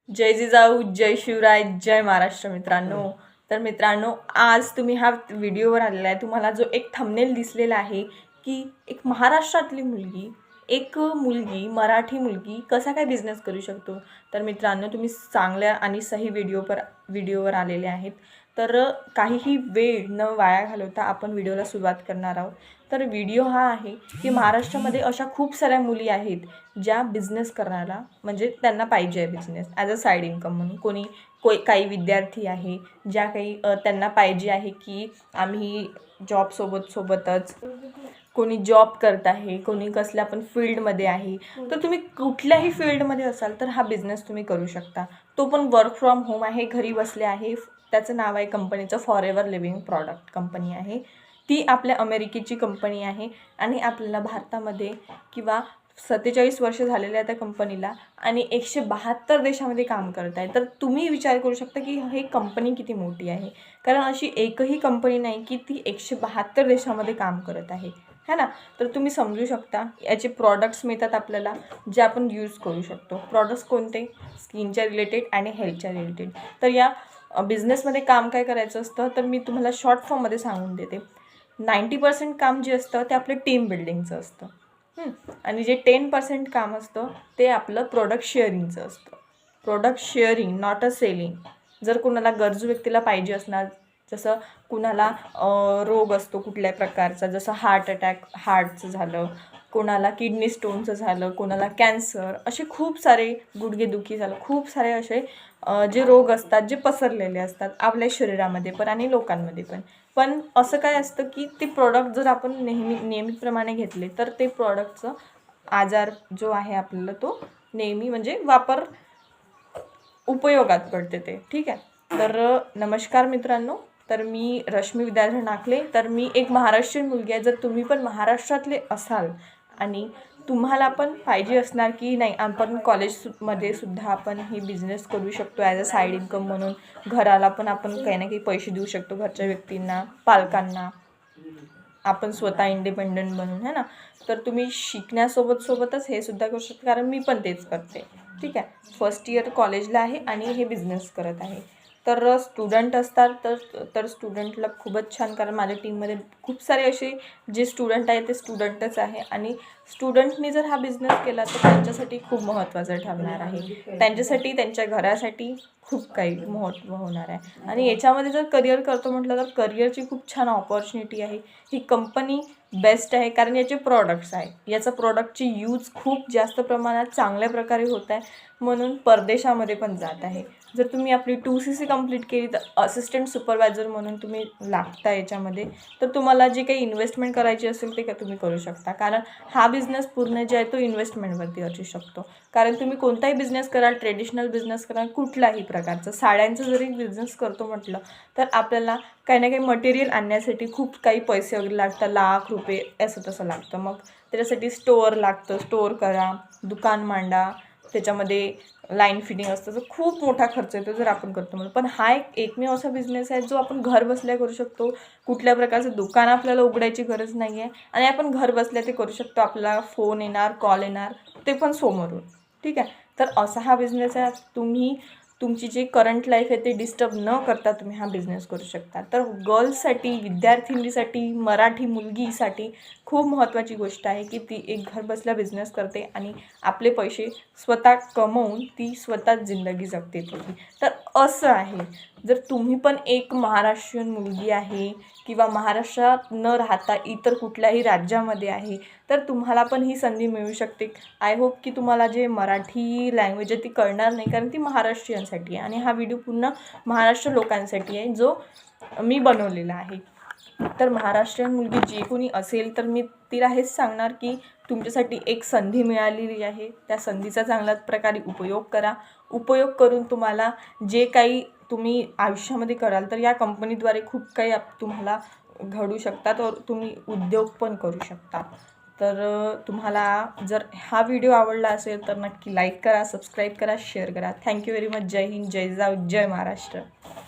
जय जिजाऊ, जय शिवराय, जय महाराष्ट्र मित्रांनो. तर मित्रांनो, आज तुम्ही हा व्हिडिओवर आलेला आहे. तुम्हाला जो एक थंबनेल दिसलेला आहे की एक महाराष्ट्रातली मुलगी, एक मुलगी, मराठी मुलगी कसा काय बिझनेस करू शकतो. तर मित्रांनो, तुम्ही चांगल्या आणि सही व्हिडिओवर आलेले आहेत. तर काहीही वेळ न वाया घालवता आपण व्हिडिओला सुरुवात करणार आहोत. तर व्हिडिओ हा आहे की महाराष्ट्रामध्ये अशा खूप साऱ्या मुली आहेत ज्या बिझनेस करायला म्हणजे त्यांना पाहिजे आहे business as a side income म्हणून. काही विद्यार्थी आहे ज्या काही त्यांना पाहिजे आहे की आम्ही सोबतच कोणी जॉब करत आहे, कोणी कसल्या पण फील्डमध्ये आहे. तर तुम्ही कुठल्याही फील्डमध्ये असाल तर हा बिझनेस तुम्ही करू शकता. तो पण वर्क फ्रॉम होम आहे, घरी बसले आहे. त्याचं नाव आहे कंपनीचं फॉरेवर लिव्हिंग प्रॉडक्ट कंपनी आहे. ती आपल्या अमेरिकेची कंपनी आहे आणि आपल्याला भारतामध्ये किंवा 47 वर्ष झालेल्या आहे त्या कंपनीला आणि 172 देशामध्ये काम करत आहे. तर तुम्ही विचार करू शकता की ही कंपनी किती मोठी आहे. कारण अशी एकही कंपनी नाही की ती 172 देशामध्ये काम करत आहे, है ना. तर तुम्ही समजू शकता याचे प्रॉडक्ट्स मिळतात आपल्याला जे आपण यूज करू शकतो. प्रॉडक्ट्स कोणते? स्किनच्या रिलेटेड आणि हेल्थच्या रिलेटेड. तर या बिझनेसमध्ये काम काय करायचं असतं तर मी तुम्हाला शॉर्ट फॉर्ममध्ये सांगून देते. 90% काम जे असतं ते आपलं टीम बिल्डिंगचं असतं. आणि जे 10% काम असतं ते आपलं प्रोडक्ट शेअरिंगचं असतं. Product sharing, not a selling. जर कुणाला गरजू व्यक्तीला पाहिजे असणार, जसं कुणाला रोग असतो कुठल्याही प्रकारचा, जसं हार्टचं झालं, कोणाला किडनी स्टोनचं झालं, कोणाला कॅन्सर, असे खूप सारे, गुडघेदुखी झालं, खूप सारे असे जे रोग असतात जे पसरलेले असतात आपल्या शरीरामध्ये पण आणि लोकांमध्ये पण. पण असं काय असतं की ते प्रॉडक्ट जर आपण नियमितप्रमाणे घेतले तर ते प्रॉडक्टचं आजार जो आहे आपल्याला तो नेहमी म्हणजे उपयोगात पडते ते. ठीक आहे. तर नमस्कार मित्रांनो. तर मी रश्मी विद्याधर नाकले. तर मी एक महाराष्ट्रीयन मुलगी आहे. जर तुम्ही पण महाराष्ट्रातले असाल आणि तुम्हाला पण पाहिजे असणार की नाही आपण कॉलेजमध्ये सुद्धा आपण हे बिझनेस करू शकतो ॲज अ साईड इन्कम म्हणून, घराला पण आपण काही ना काही पैसे देऊ शकतो, घरच्या व्यक्तींना, पालकांना, आपण स्वतः इंडिपेंडंट बनून, है ना. तर तुम्ही सोबतच हे सुद्धा करू शकता, कारण मी पण तेच करते. ठीक आहे. फर्स्ट इयर कॉलेजला आहे आणि हे बिझनेस करत आहे. तर स्टुडंट असतात तर स्टुडंटला खूपच छान, कारण माझ्या टीममध्ये खूप सारे असे जे स्टुडंट आहे ते स्टुडंटच आहे आणि स्टुडंटनी जर हा बिझनेस केला तर त्यांच्यासाठी खूप महत्त्वाचं ठरणार आहे. त्यांच्यासाठी, त्यांच्या घरासाठी खूप काही महत्त्व होणार आहे. आणि याच्यामध्ये जर करिअर करतो म्हटलं तर करिअरची खूप छान ऑपॉर्च्युनिटी आहे. ही कंपनी बेस्ट आहे कारण याचे प्रॉडक्ट्स आहे. याचा प्रॉडक्टची यूज खूप जास्त प्रमाणात चांगल्या प्रकारे होत आहे, म्हणून परदेशामध्ये पण जात आहे. जर तुम्ही आपली 2CC कंप्लीट केली तर असिस्टंट सुपरवायझर म्हणून तुम्ही लागता याच्यामध्ये. तर तुम्हाला जे काही इन्व्हेस्टमेंट करायची असेल ते तुम्ही करू शकता, कारण हा बिझनेस पूर्ण जे आहे तो इन्व्हेस्टमेंटवरती असू शकतो. कारण तुम्ही कोणताही बिझनेस कराल, ट्रेडिशनल बिझनेस कराल, कुठलाही प्रकारचं, साड्यांचं जरी बिझनेस करतो म्हटलं तर आपल्याला काही ना काही मटेरियल आणण्यासाठी खूप काही पैसे वगैरे लागतात, लाख रुपये असं तसं लागतं. मग त्याच्यासाठी स्टोअर लागतं, स्टोअर करा, दुकान मांडा, त्याच्यामध्ये लाईन फिटिंग असतं, तर खूप मोठा खर्च येतो जर आपण करतो म्हणून. पण हा एकमेव असा बिझनेस आहे जो आपण घर बसल्या करू शकतो. कुठल्या प्रकारचं दुकान आपल्याला उघडायची गरज नाही आहे आणि आपण घर बसल्या ते करू शकतो. आपल्याला फोन येणार, कॉल येणार, ते पण समोरून. ठीक आहे. तर असा हा बिझनेस आहे. तुमची जे करंट लाईफ आहे ते डिस्टर्ब न करता तुम्ही हा बिझनेस करू शकता. तर गर्ल्ससाठी, विद्यार्थिनीसाठी, मराठी मुलगीसाठी खूप महत्त्वाची गोष्ट आहे की ती एक घर बसल्या बिझनेस करते आणि आपले पैसे स्वतः कमवून ती स्वतःच जिंदगी जगते तिची. तर असं आहे. जर तुम्ही पण एक महाराष्ट्रीयन मुलगी आहे किंवा महाराष्ट्रात न राहता इतर कुठल्याही राज्यामध्ये आहे तर तुम्हाला पण ही संधी मिळू शकते. आय होप की तुम्हाला जे मराठी लँग्वेज आहे ती कळणार नाही, कारण ती महाराष्ट्रीयनसाठी आहे आणि हा व्हिडिओ पूर्ण महाराष्ट्र लोकांसाठी आहे जो मी बनवलेला आहे. तर महाराष्ट्रीयन मुलगी जे कोणी असेल तर मी तिला हेच सांगणार की तुमच्यासाठी एक संधी मिळालेली आहे. त्या संधीचा चांगल्या प्रकारे उपयोग करा. उपयोग करून तुम्हाला जे काही तुम्ही आयुष्यामध्ये कराल तर या कंपनीद्वारे खूप काही तुम्हाला घडू शकतात और तुम्ही उद्योग पण करू शकता. तर तुम्हाला जर हा व्हिडिओ आवडला असेल तर नक्की लाईक करा, सबस्क्राईब करा, शेअर करा. Thank you very much. जय हिंद, जय जिजाऊ, जय महाराष्ट्र.